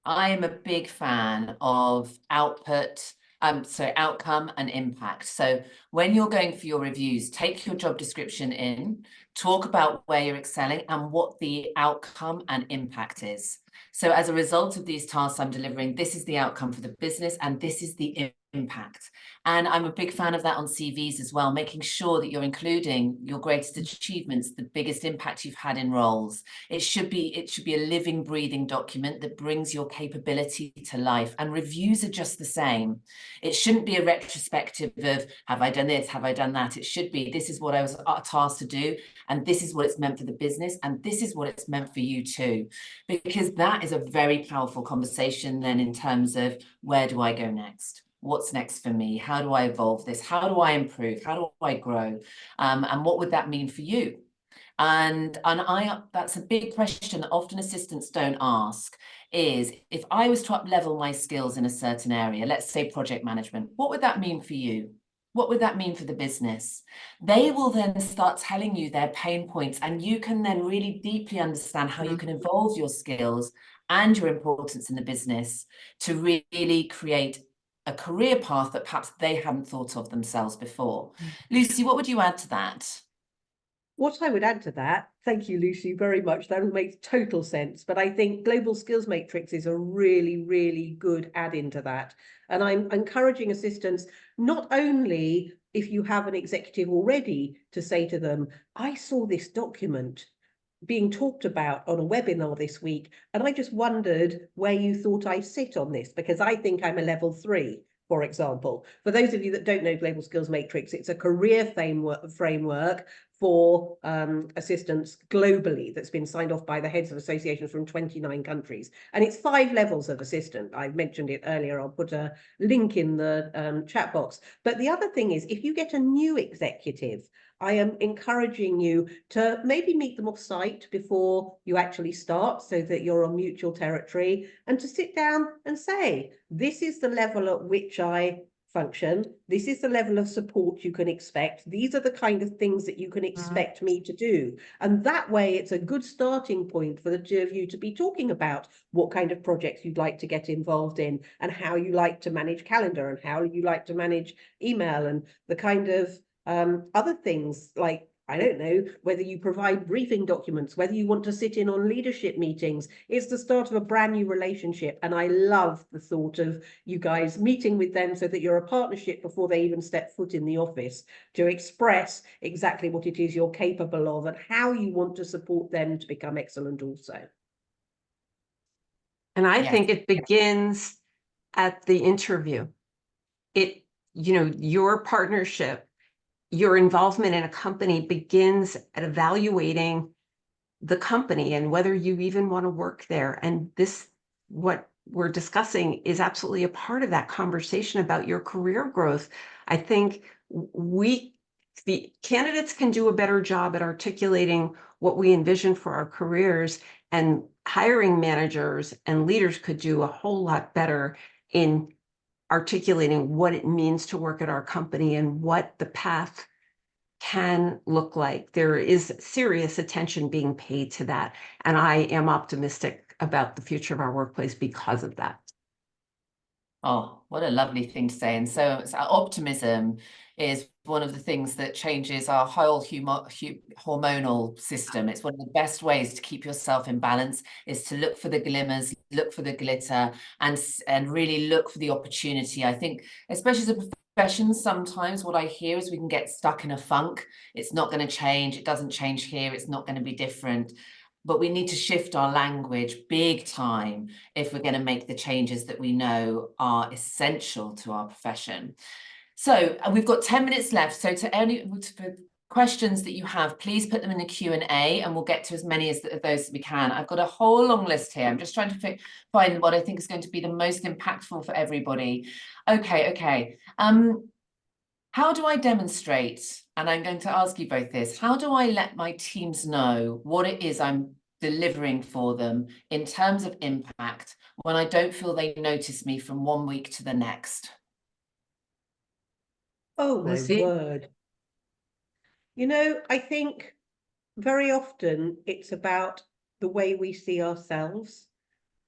I am a big fan of outcome and impact. So when you're going for your reviews, take your job description in, talk about where you're excelling and what the outcome and impact is. So as a result of these tasks I'm delivering, this is the outcome for the business and this is the impact. And I'm a big fan of that on CVs as well, making sure that you're including your greatest achievements, the biggest impact you've had in roles. It should be a living, breathing document that brings your capability to life. And reviews are just the same. It shouldn't be a retrospective of, have I done this? Have I done that? It should be, this is what I was tasked to do. And this is what it's meant for the business. And this is what it's meant for you too. Because that is a very powerful conversation then in terms of, where do I go next? What's next for me? How do I evolve this? How do I improve? How do I grow? And what would that mean for you? And that's a big question that often assistants don't ask, is if I was to up level my skills in a certain area, let's say project management, what would that mean for you? What would that mean for the business? They will then start telling you their pain points, and you can then really deeply understand how you can evolve your skills and your importance in the business to really create a career path that perhaps they hadn't thought of themselves before. Lucy, what would you add to that? What I would add to that, thank you, Lucy, very much. That makes total sense. But I think global skills matrix is a really, really good add-in to that. And I'm encouraging assistants, not only if you have an executive already, to say to them, I saw this document being talked about on a webinar this week, and I just wondered where you thought I sit on this, because I think I'm a level 3. For example, for those of you that don't know Global Skills Matrix, it's a career framework for assistants globally that's been signed off by the heads of associations from 29 countries. And it's 5 levels of assistant. I mentioned it earlier. I'll put a link in the chat box. But the other thing is, if you get a new executive, I am encouraging you to maybe meet them off site before you actually start, so that you're on mutual territory, and to sit down and say, this is the level at which I function. This is the level of support you can expect. These are the kind of things that you can expect me to do. And that way, it's a good starting point for the two of you to be talking about what kind of projects you'd like to get involved in, and how you like to manage calendar, and how you like to manage email, and the kind of other things, like, I don't know, whether you provide briefing documents, whether you want to sit in on leadership meetings. It's the start of a brand new relationship. And I love the thought of you guys meeting with them so that you're a partnership before they even step foot in the office, to express exactly what it is you're capable of and how you want to support them to become excellent also. And I think it begins at the interview. Your partnership, your involvement in a company begins at evaluating the company and whether you even want to work there. And what we're discussing is absolutely a part of that conversation about your career growth. I think the candidates can do a better job at articulating what we envision for our careers, and hiring managers and leaders could do a whole lot better in articulating what it means to work at our company and what the path can look like. There is serious attention being paid to that. And I am optimistic about the future of our workplace because of that. Oh, what a lovely thing to say. And so optimism is one of the things that changes our whole hormonal system. It's one of the best ways to keep yourself in balance, is to look for the glimmers, look for the glitter, and really look for the opportunity. I think, especially as a professions, sometimes what I hear is we can get stuck in a funk. It's not going to change. It doesn't change here. It's not going to be different. But we need to shift our language big time if we're going to make the changes that we know are essential to our profession. So we've got 10 minutes left. So for questions that you have, please put them in the Q&A and we'll get to as many of those as we can. I've got a whole long list here. I'm just trying to find what I think is going to be the most impactful for everybody. Okay. How do I demonstrate, and I'm going to ask you both this, how do I let my teams know what it is I'm delivering for them in terms of impact when I don't feel they notice me from one week to the next? Oh, my Lucy? word. You know, I think very often it's about the way we see ourselves.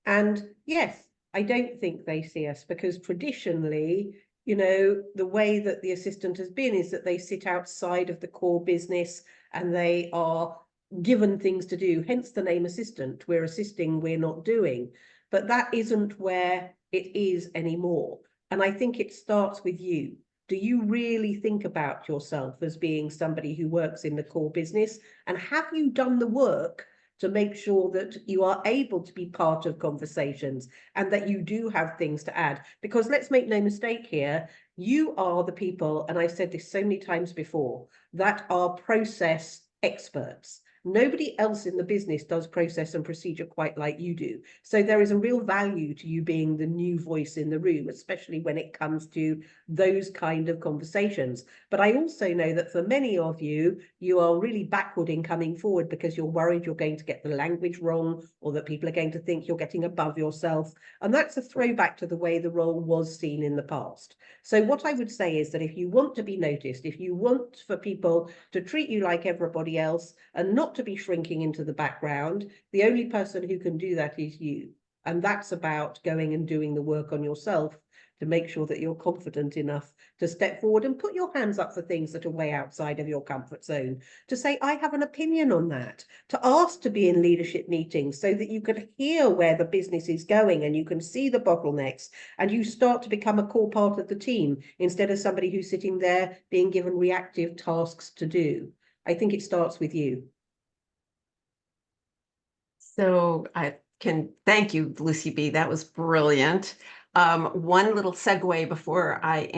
And yes, I don't think they see us because traditionally, you know, the way that the assistant has been is that they sit outside of the core business and they are given things to do, hence the name assistant. We're assisting, we're not doing. But that isn't where it is anymore. And I think it starts with you. Do you really think about yourself as being somebody who works in the core business? And have you done the work to make sure that you are able to be part of conversations and that you do have things to add? Because let's make no mistake here, you are the people, and I've said this so many times before, that are process experts. Nobody else in the business does process and procedure quite like you do. So there is a real value to you being the new voice in the room, especially when it comes to those kind of conversations. But I also know that for many of you, you are really backward in coming forward because you're worried you're going to get the language wrong or that people are going to think you're getting above yourself. And that's a throwback to the way the role was seen in the past. So what I would say is that if you want to be noticed, if you want for people to treat you like everybody else and not to be shrinking into the background, the only person who can do that is you. And that's about going and doing the work on yourself to make sure that you're confident enough to step forward and put your hands up for things that are way outside of your comfort zone, to say, I have an opinion on that, to ask to be in leadership meetings so that you can hear where the business is going and you can see the bottlenecks and you start to become a core part of the team instead of somebody who's sitting there being given reactive tasks to do. I think it starts with you. So I can thank you, Lucy B. That was brilliant. One little segue before I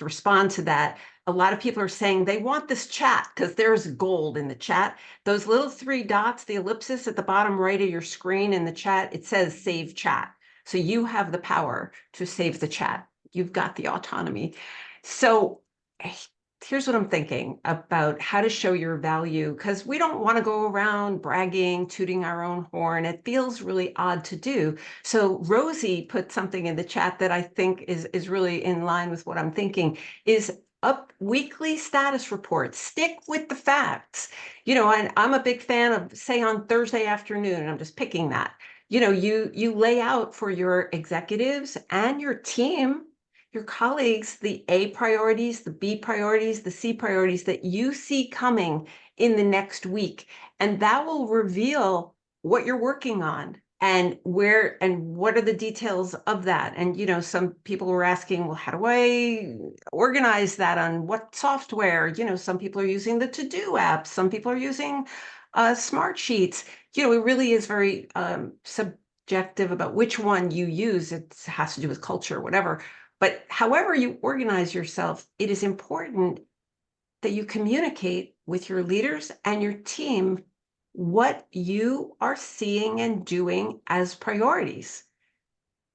respond to that. A lot of people are saying they want this chat because there's gold in the chat. Those little 3 dots, the ellipsis at the bottom right of your screen in the chat, it says save chat. So you have the power to save the chat. You've got the autonomy. So here's what I'm thinking about how to show your value, because we don't want to go around bragging, tooting our own horn. It feels really odd to do. So Rosie put something in the chat that I think is really in line with what I'm thinking, is up weekly status reports. Stick with the facts. You know, and I'm a big fan of, say, on Thursday afternoon, and I'm just picking that. You know, you lay out for your executives and your team, your colleagues, the A priorities, the B priorities, the C priorities that you see coming in the next week. And that will reveal what you're working on and where and what are the details of that. And, you know, some people were asking, well, how do I organize that on what software? You know, some people are using the to-do apps. Some people are using smart sheets. You know, it really is very subjective about which one you use. It has to do with culture, whatever. But however you organize yourself, it is important that you communicate with your leaders and your team what you are seeing and doing as priorities.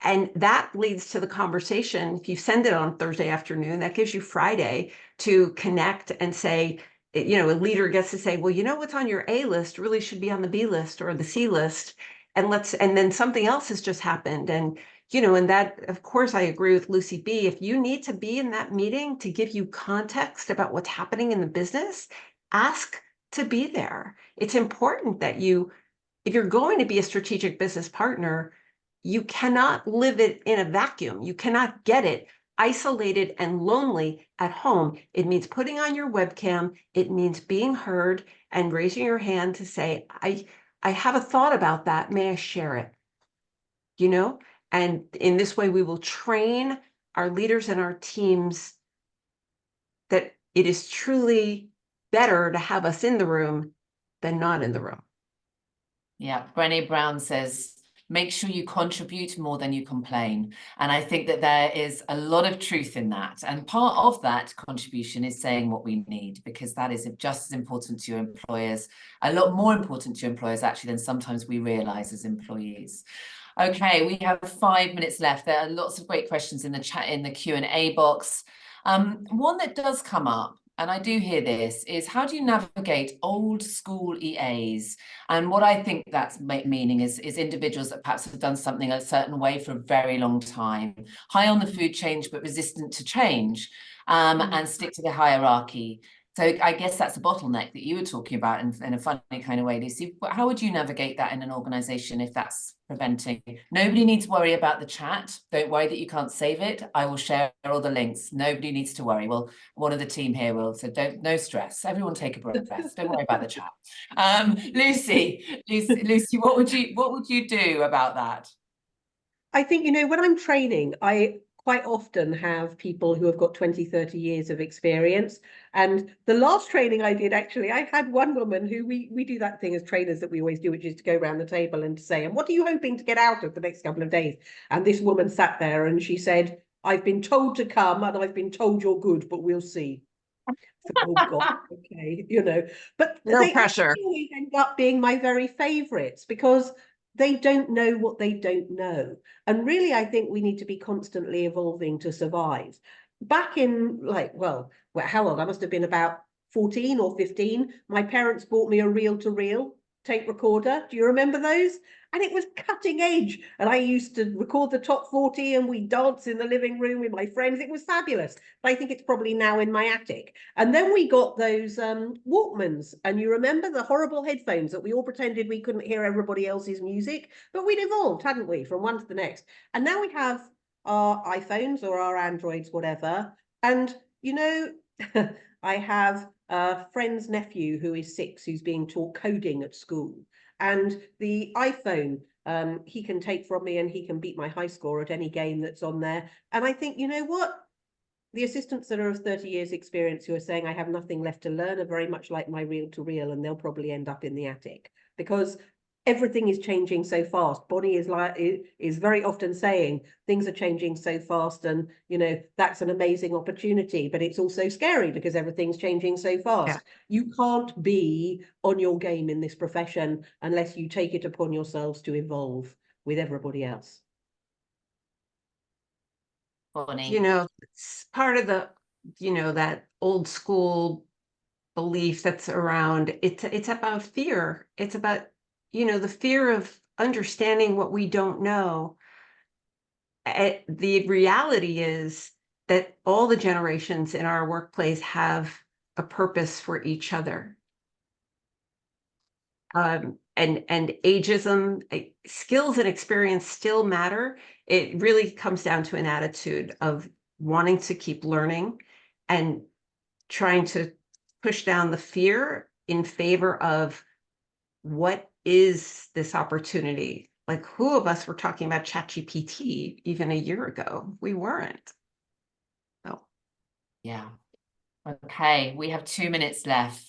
And that leads to the conversation. If you send it on Thursday afternoon, that gives you Friday to connect and say, you know, a leader gets to say, well, you know, what's on your A list really should be on the B list or the C list. And then something else has just happened. And you know, and that, of course, I agree with Lucy B. If you need to be in that meeting to give you context about what's happening in the business, ask to be there. It's important that if you're going to be a strategic business partner, you cannot live it in a vacuum. You cannot get it isolated and lonely at home. It means putting on your webcam. It means being heard and raising your hand to say, I have a thought about that. May I share it? You know? And in this way, we will train our leaders and our teams that it is truly better to have us in the room than not in the room. Yeah, Brené Brown says, make sure you contribute more than you complain. And I think that there is a lot of truth in that. And part of that contribution is saying what we need, because that is just as important to your employers, a lot more important to your employers actually than sometimes we realize as employees. Okay, we have 5 minutes left. There are lots of great questions in the chat, in the Q&A box. One that does come up, and I do hear this, is how do you navigate old school EAs? And what I think that's meaning is individuals that perhaps have done something a certain way for a very long time, high on the food chain, but resistant to change, and stick to the hierarchy. So I guess that's a bottleneck that you were talking about in a funny kind of way, Lucy. How would you navigate that in an organization if that's preventing? Nobody needs to worry about the chat. Don't worry that you can't save it. I will share all the links. Nobody needs to worry. Well, one of the team here will, so no stress. Everyone take a breath. Don't worry about the chat. Lucy, what would you do about that? I think, when I'm training, I quite often have people who have got 20, 30 years of experience. And the last training I did, actually, I had one woman who we do that thing as trainers that we always do, which is to go around the table and to say, and what are you hoping to get out of the next couple of days? And this woman sat there and she said, I've been told to come and I've been told you're good, but we'll see. So, oh God, okay, but No pressure. They always end up being my very favorites because they don't know what they don't know. And really, I think we need to be constantly evolving to survive. Back in how old? I must have been about 14 or 15. My parents bought me a reel-to-reel tape recorder. Do you remember those? And it was cutting edge. And I used to record the top 40 and we'd dance in the living room with my friends. It was fabulous. But I think it's probably now in my attic. And then we got those Walkmans. And you remember the horrible headphones that we all pretended we couldn't hear everybody else's music? But we'd evolved, hadn't we, from one to the next. And now we have our iPhones or our Androids, whatever. And, I have a friend's nephew who is 6, who's being taught coding at school. And the iPhone, he can take from me and he can beat my high score at any game that's on there. And I think, you know what? The assistants that are of 30 years experience who are saying I have nothing left to learn are very much like my reel-to-reel, and they'll probably end up in the attic because everything is changing so fast. Bonnie is very often saying things are changing so fast, and that's an amazing opportunity, but it's also scary because everything's changing so fast. Yeah. You can't be on your game in this profession unless you take it upon yourselves to evolve with everybody else. Bonnie, it's part of the that old school belief that's around. It's about fear. It's about the fear of understanding what we don't know. The reality is that all the generations in our workplace have a purpose for each other. And ageism, skills and experience still matter. It really comes down to an attitude of wanting to keep learning and trying to push down the fear in favor of what is this opportunity? Like, who of us were talking about ChatGPT even a year ago? We weren't. So. Yeah. Okay, we have 2 minutes left.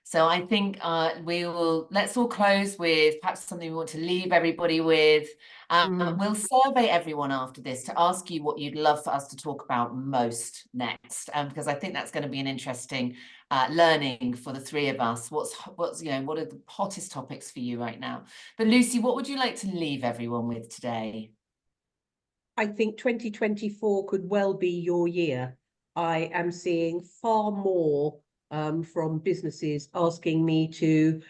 So I think let's all close with perhaps something we want to leave everybody with. We'll survey everyone after this to ask you what you'd love for us to talk about most next, because I think that's going to be an interesting learning for the three of us. What are the hottest topics for you right now? But Lucy, what would you like to leave everyone with today? I think 2024 could well be your year. I am seeing far more from businesses asking me to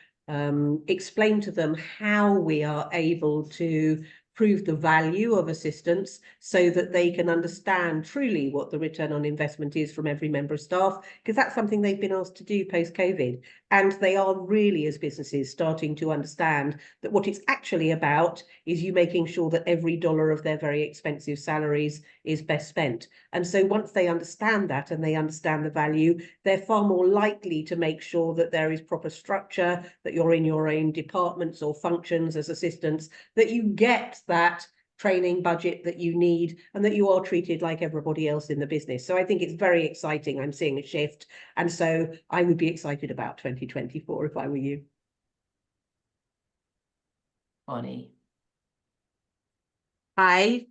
explain to them how we are able to prove the value of assistance so that they can understand truly what the return on investment is from every member of staff, because that's something they've been asked to do post-COVID. And they are really, as businesses, starting to understand that what it's actually about is you making sure that every dollar of their very expensive salaries is best spent. And so once they understand that and they understand the value, they're far more likely to make sure that there is proper structure, that you're in your own departments or functions as assistants, that you get that training budget that you need, and that you are treated like everybody else in the business. So I think it's very exciting. I'm seeing a shift. And so I would be excited about 2024 if I were you. Bonnie. I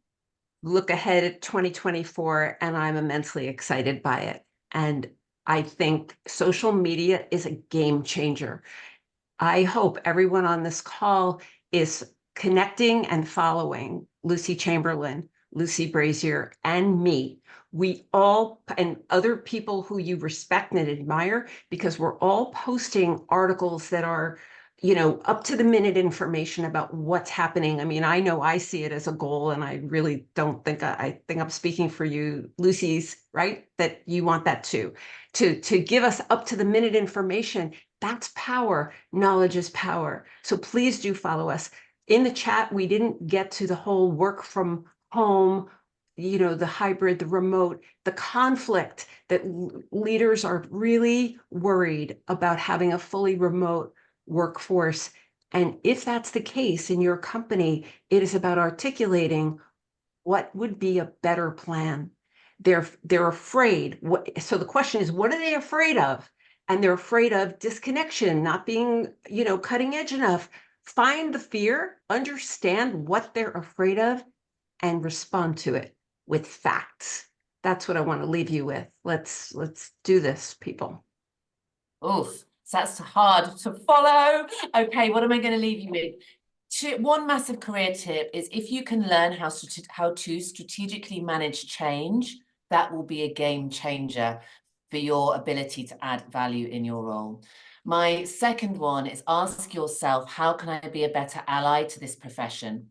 look ahead at 2024 and I'm immensely excited by it. And I think social media is a game changer. I hope everyone on this call is connecting and following Lucy Chamberlain, Lucy Brazier, and me. We all, and other people who you respect and admire, because we're all posting articles that are, you know, up to the minute information about what's happening. I mean, I know I see it as a goal, and I really don't think, I think I'm speaking for you, Lucy's, right? That you want that too, to give us up to the minute information. That's power. Knowledge is power. So please do follow us. In the chat, we didn't get to the whole work from home, you know, the hybrid, the remote, the conflict that leaders are really worried about having a fully remote workforce. And if that's the case in your company, it is about articulating what would be a better plan. They're afraid. So the question is, what are they afraid of? And they're afraid of disconnection, not being, you know, cutting edge enough. Find the fear, understand what they're afraid of, and respond to it with facts. That's what I want to leave you with. Let's do this, people. Oof, so that's hard to follow. Okay, what am I going to leave you with? One massive career tip is, if you can learn how to strategically manage change, that will be a game changer for your ability to add value in your role. My second one is, ask yourself, how can I be a better ally to this profession?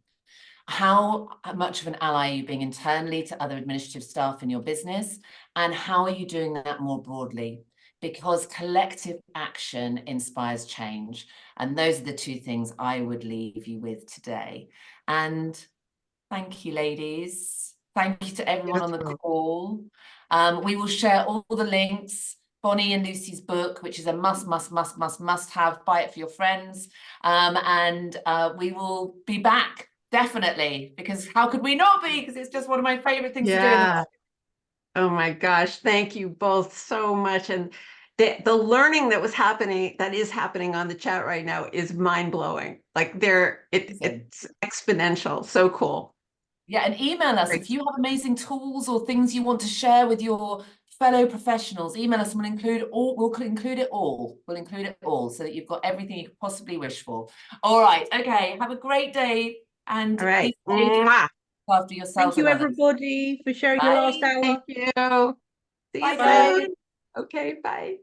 How much of an ally are you being internally to other administrative staff in your business? And how are you doing that more broadly? Because collective action inspires change. And those are the two things I would leave you with today. And thank you, ladies. Thank you to everyone on the call. We will share all the links. Bonnie and Lucy's book, which is a must have. Buy it for your friends. And we will be back, definitely, because how could we not be? Because it's just one of my favorite things to do in the world. Oh my gosh, thank you both so much. And the learning that is happening on the chat right now is mind-blowing. Like it's exponential. So cool. Yeah, and email us if you have amazing tools or things you want to share with your fellow professionals. Email us, and we'll include it all. We'll include it all so that you've got everything you could possibly wish for. All right, okay. Have a great day, and all right. After yourselves. Thank you, everybody, for sharing your last hour. Thank you. See you soon. Okay, bye.